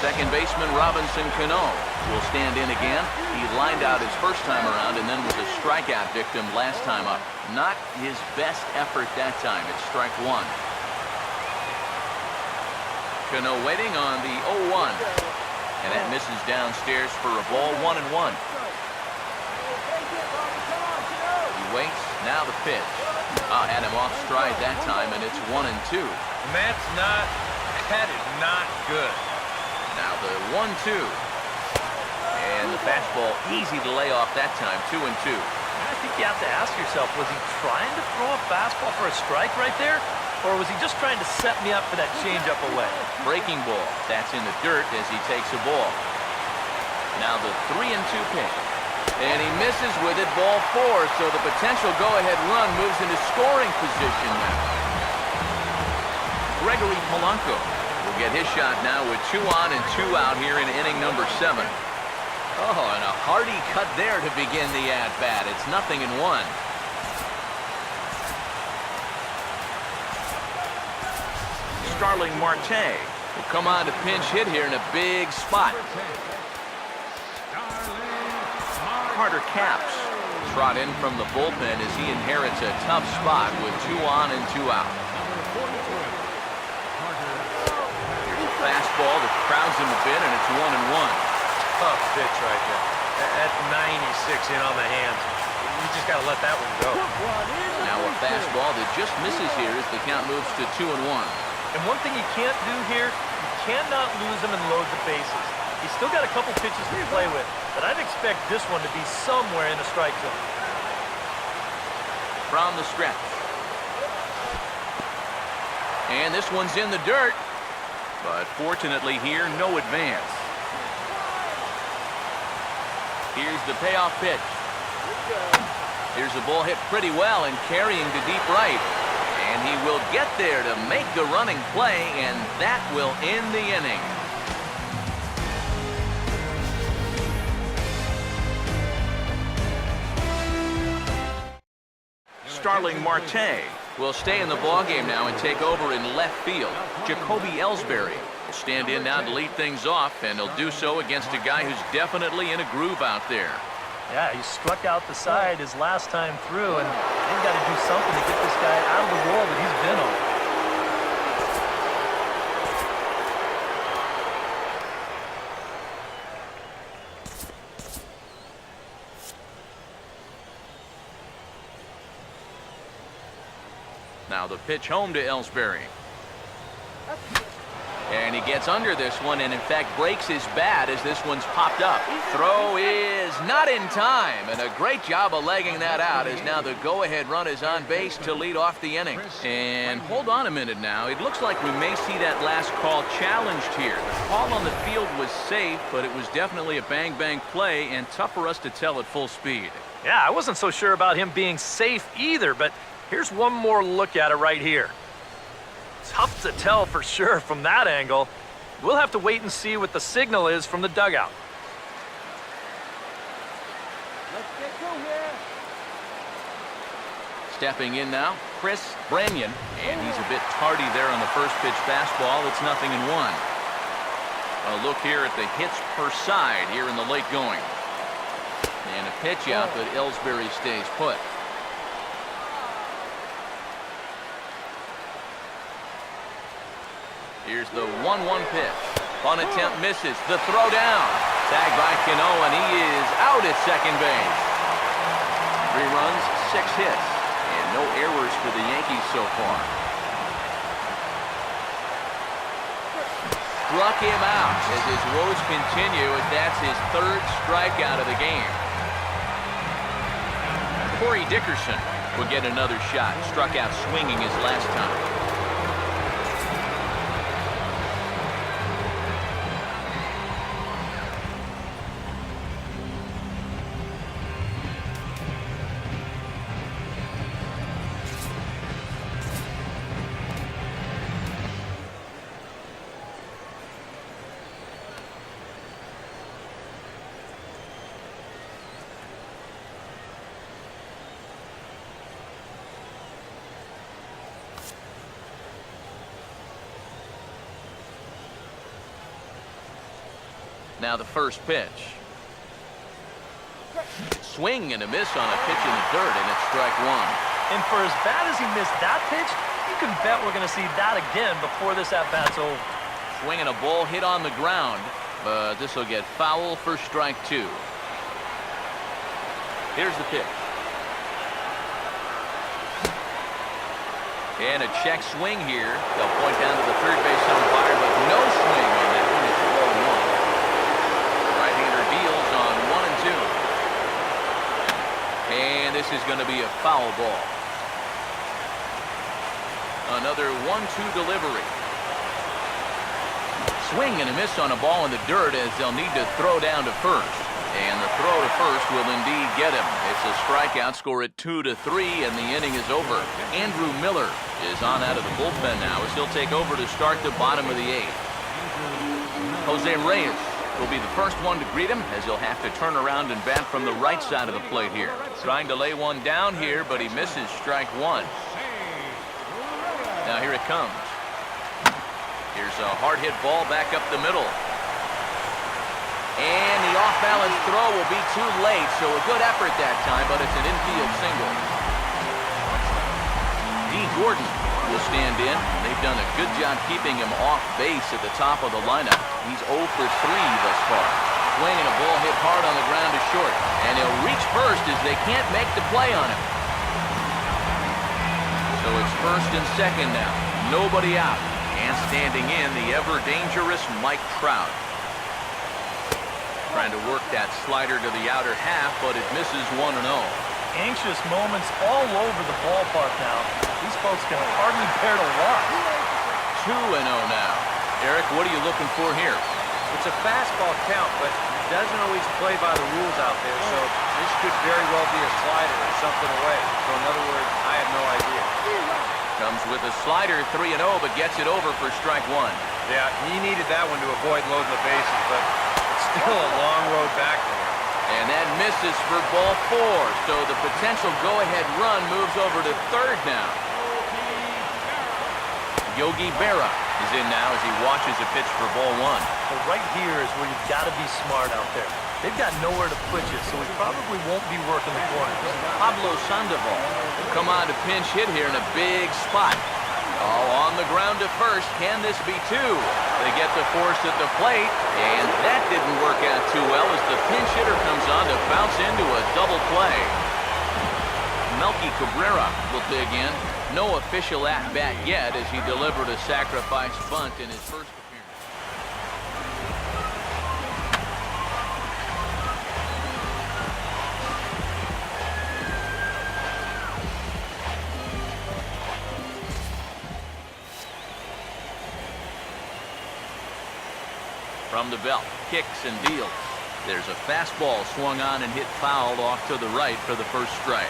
Second baseman Robinson Cano will stand in again. He lined out his first time around and then was a strikeout victim last time up. Not his best effort that time. It's strike one. Cano waiting on the 0-1. And that misses downstairs for a ball, 1-1. He waits. Now the pitch. Had him off stride that time, and it's 1-2. That is not good. Now the 1-2. And the fastball easy to lay off that time, 2-2. I think you have to ask yourself, was he trying to throw a fastball for a strike right there? Or was he just trying to set me up for that changeup away? Breaking ball. That's in the dirt as he takes a ball. Now the 3-2 pitch. And he misses with it, ball 4. So the potential go-ahead run moves into scoring position now. Gregory Polanco will get his shot now with 2 on and 2 out here in inning number 7. Oh, and a hearty cut there to begin the at-bat. It's 0-1. Starling Marte will come on to pinch hit here in a big spot. Carter Capps trot in from the bullpen as he inherits a tough spot with 2 on and 2 out. Here's a fastball that crowds him a bit, and it's 1-1. Tough pitch right there. That's 96 in on the hands. You just got to let that one go. Now a fastball that just misses here as the count moves to 2-1. And one thing you can't do here, you cannot lose him and load the bases. He's still got a couple pitches to play with, but I'd expect this one to be somewhere in the strike zone. From the stretch. And this one's in the dirt, but fortunately here, no advance. Here's the payoff pitch. Here's the ball hit pretty well and carrying to deep right. And he will get there to make the running play, and that will end the inning. Starling Marte will stay in the ballgame now and take over in left field. Jacoby Ellsbury will stand in now to lead things off, and he'll do so against a guy who's definitely in a groove out there. Yeah, he struck out the side his last time through, and they've got to do something to get this guy out of the role that he's been on. Now the pitch home to Ellsbury. And he gets under this one and, in fact, breaks his bat as this one's popped up. Throw is not in time, and a great job of legging that out as now the go-ahead run is on base to lead off the inning. And hold on a minute now. It looks like we may see that last call challenged here. The call on the field was safe, but it was definitely a bang-bang play and tough for us to tell at full speed. Yeah, I wasn't so sure about him being safe either, but here's one more look at it right here. Tough to tell for sure from that angle. We'll have to wait and see what the signal is from the dugout. Let's get going here. Stepping in now, Chris Branyan, and he's a bit tardy there on the first pitch fastball. It's 0-1. A look here at the hits per side here in the late going. And a pitch out, but Ellsbury stays put. Here's the 1-1 pitch. Fun attempt misses. The throw down. Tagged by Cano, and he is out at second base. 3 runs, 6 hits, and no errors for the Yankees so far. Struck him out as his woes continue, as that's his 3rd strikeout of the game. Corey Dickerson will get another shot. Struck out swinging his last time. Now the first pitch. Swing and a miss on a pitch in the dirt, and it's strike one. And for as bad as he missed that pitch, you can bet we're going to see that again before this at-bat's over. Swinging a ball hit on the ground, but this will get foul for strike two. Here's the pitch. And a check swing here. They'll point down to the third base umpire, but no swing on that one. It's ball one. Right-hander deals on 1 and 2. And this is going to be a foul ball. Another 1-2 delivery. Swing and a miss on a ball in the dirt as they'll need to throw down to first. And the throw to first will indeed get him. It's a strikeout, score at 2-3, and the inning is over. Andrew Miller is on out of the bullpen now as he'll take over to start the bottom of the eighth. Jose Reyes will be the first one to greet him as he'll have to turn around and bat from the right side of the plate here. Trying to lay one down here, but he misses strike one. Now here it comes. Here's a hard hit ball back up the middle. And the off-balance throw will be too late, so a good effort that time, but it's an infield single. D. Gordon will stand in. They've done a good job keeping him off base at the top of the lineup. He's 0 for 3 thus far. Swinging a ball hit hard on the ground to short, and he'll reach first as they can't make the play on him. So it's first and second now. Nobody out. And standing in, the ever-dangerous Mike Trout. Trying to work that slider to the outer half, but it misses 1-0. Anxious moments all over the ballpark now. These folks can hardly bear to watch. 2-0 now. Eric, what are you looking for here? It's a fastball count, but it doesn't always play by the rules out there, so this could very well be a slider or something away. So in other words, I have no idea. Comes with a slider, 3-0, but gets it over for strike one. Yeah, he needed that one to avoid loading the bases, but still a long road back there. And that misses for ball 4, so the potential go-ahead run moves over to third now. Yogi Berra is in now as he watches a pitch for ball 1. But right here is where you've got to be smart out there. They've got nowhere to put you, so he probably won't be working the corners. Pablo Sandoval will come on to pinch hit here in a big spot. Oh, on the ground to first. Can this be 2? They get the force at the plate, and that didn't work out too well as the pinch hitter comes on to bounce into a double play. Melky Cabrera will dig in. No official at-bat yet as he delivered a sacrifice bunt in his first appearance. From the belt, kicks and deals. There's a fastball swung on and hit fouled off to the right for the first strike.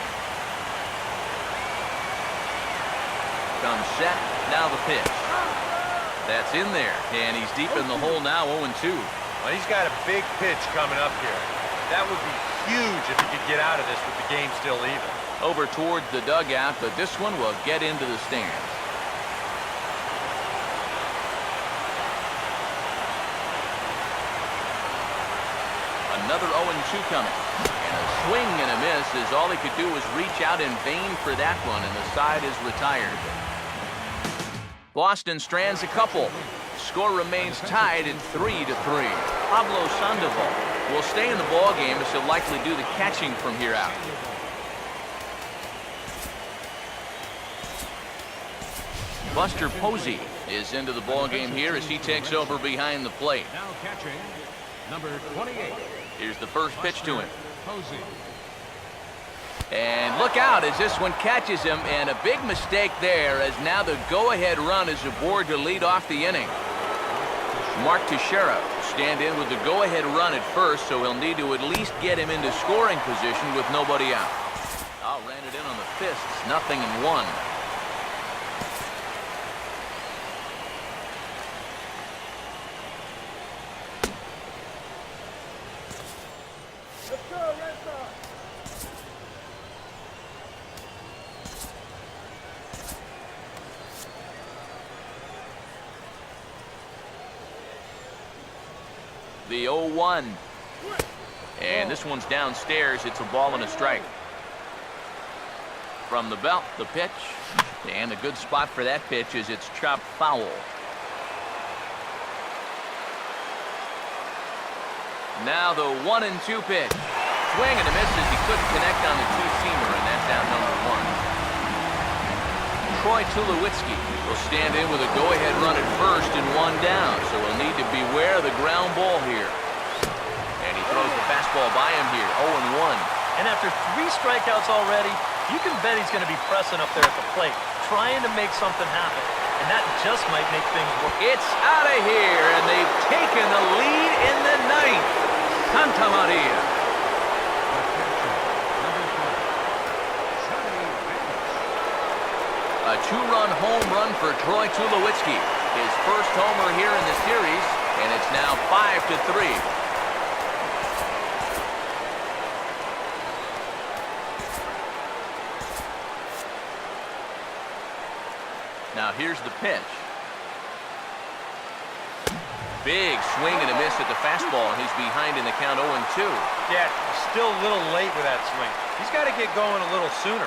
Comes set, now the pitch. That's in there, and he's deep in the hole now, 0-2. Well, he's got a big pitch coming up here. That would be huge if he could get out of this with the game still even. Over towards the dugout, but this one will get into the stands. Another 0-2 coming. And a swing and a miss as all he could do was reach out in vain for that one, and the side is retired. Boston strands a couple. Score remains tied at 3-3. Pablo Sandoval will stay in the ballgame as he'll likely do the catching from here out. Buster Posey is into the ballgame here as he takes over behind the plate. Now catching, number 28. Here's the first pitch to him. Posey. And look out as this one catches him, and a big mistake there as now the go-ahead run is aboard to lead off the inning. Mark Teixeira stand in with the go-ahead run at first, so he'll need to at least get him into scoring position with nobody out. Oh, ran it in on the fists, 0-1. Let's go, Red Sox. The 0-1. And this one's downstairs. It's a ball and a strike. From the belt, the pitch. And a good spot for that pitch is it's chopped foul. Now the 1-2 pitch. Swing and a miss as he couldn't connect on the two-seamer, and that's out number 1. Troy Tulowitzki will stand in with a go-ahead run at first and 1 down, so he'll need to beware the ground ball here. And he throws the fastball by him here, 0-1. And after 3 strikeouts already, you can bet he's going to be pressing up there at the plate, trying to make something happen. And that just might make things work. It's out of here, and they've taken the lead in the 9th. Santa Maria. A 2-run home run for Troy Tulowitzki. His first homer here in the series, and it's now 5-3. Now here's the pitch. Big swing and a miss at the fastball, and he's behind in the count 0-2. Yeah, still a little late with that swing. He's got to get going a little sooner.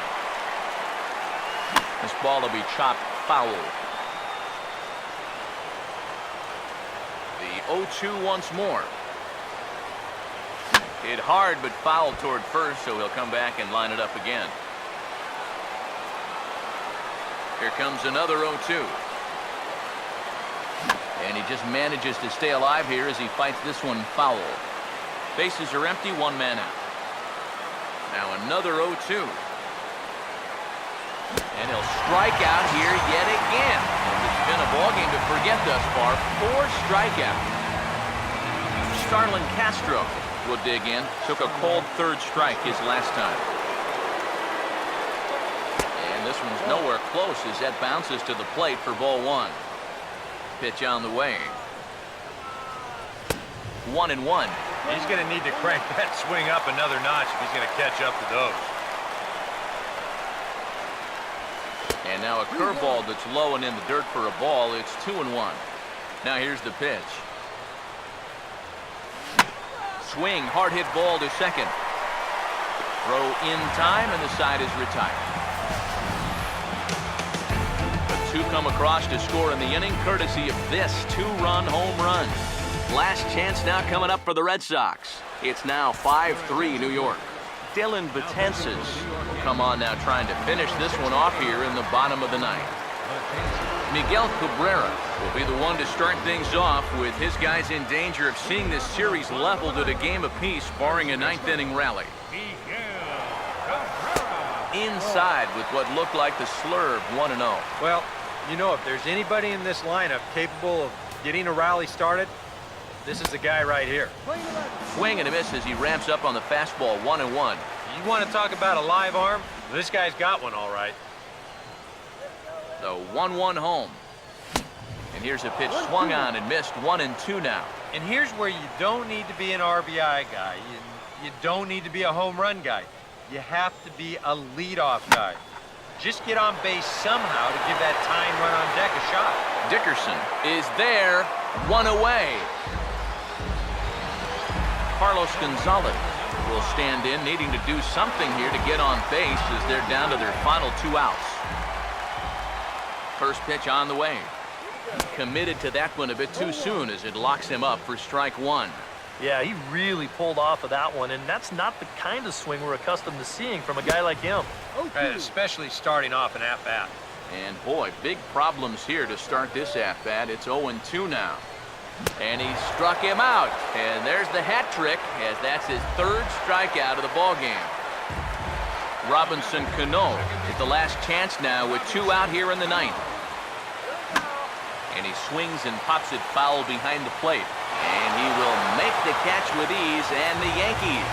This ball will be chopped foul. The 0-2 once more. Hit hard but fouled toward first, so he'll come back and line it up again. Here comes another 0-2. And he just manages to stay alive here as he fights this one foul. Bases are empty, 1 man out. Now another 0-2. And he'll strike out here yet again. It's been a ball game to forget thus far. 4 strikeouts. Starlin Castro will dig in. Took a cold 3rd strike his last time. And this one's nowhere close as that bounces to the plate for ball 1. Pitch on the way. 1-1. He's going to need to crank that swing up another notch if he's going to catch up to those. And now a curveball that's low and in the dirt for a ball. It's 2-1. Now here's the pitch. Swing, hard hit ball to second. Throw in time, and the side is retired. The 2 come across to score in the inning, courtesy of this 2-run home run. Last chance now coming up for the Red Sox. It's now 5-3 New York. Dylan Betances will come on now trying to finish this one off here in the bottom of the 9th. Miguel Cabrera will be the one to start things off with his guys in danger of seeing this series leveled at a game apiece, barring a 9th inning rally. Inside with what looked like the slurve, 1-0. Well, you know, if there's anybody in this lineup capable of getting a rally started, this is the guy right here. Swing and a miss as he ramps up on the fastball, 1-1. You want to talk about a live arm? This guy's got one all right. The 1-1 home. And here's a pitch swung on and missed, 1-2 now. And here's where you don't need to be an RBI guy. You don't need to be a home run guy. You have to be a leadoff guy. Just get on base somehow to give that tying run on deck a shot. Dickerson is there, 1 away. Carlos Gonzalez will stand in, needing to do something here to get on base as they're down to their final 2 outs. First pitch on the way. Committed to that one a bit too soon as it locks him up for strike 1. Yeah, he really pulled off of that one, and that's not the kind of swing we're accustomed to seeing from a guy like him. Right, especially starting off an at-bat. And boy, big problems here to start this at-bat. It's 0-2 now. And he struck him out. And there's the hat trick, as that's his 3rd strikeout of the ballgame. Robinson Cano is the last chance now with 2 out here in the 9th. And he swings and pops it foul behind the plate. And he will make the catch with ease, and the Yankees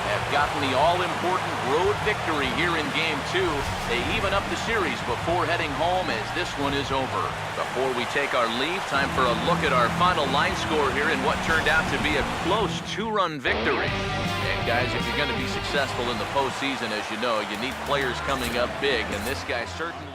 have gotten the all-important road victory here in Game 2. They even up the series before heading home as this one is over. Before we take our leave, time for a look at our final line score here in what turned out to be a close 2-run victory. And guys, if you're going to be successful in the postseason, as you know, you need players coming up big, and this guy certainly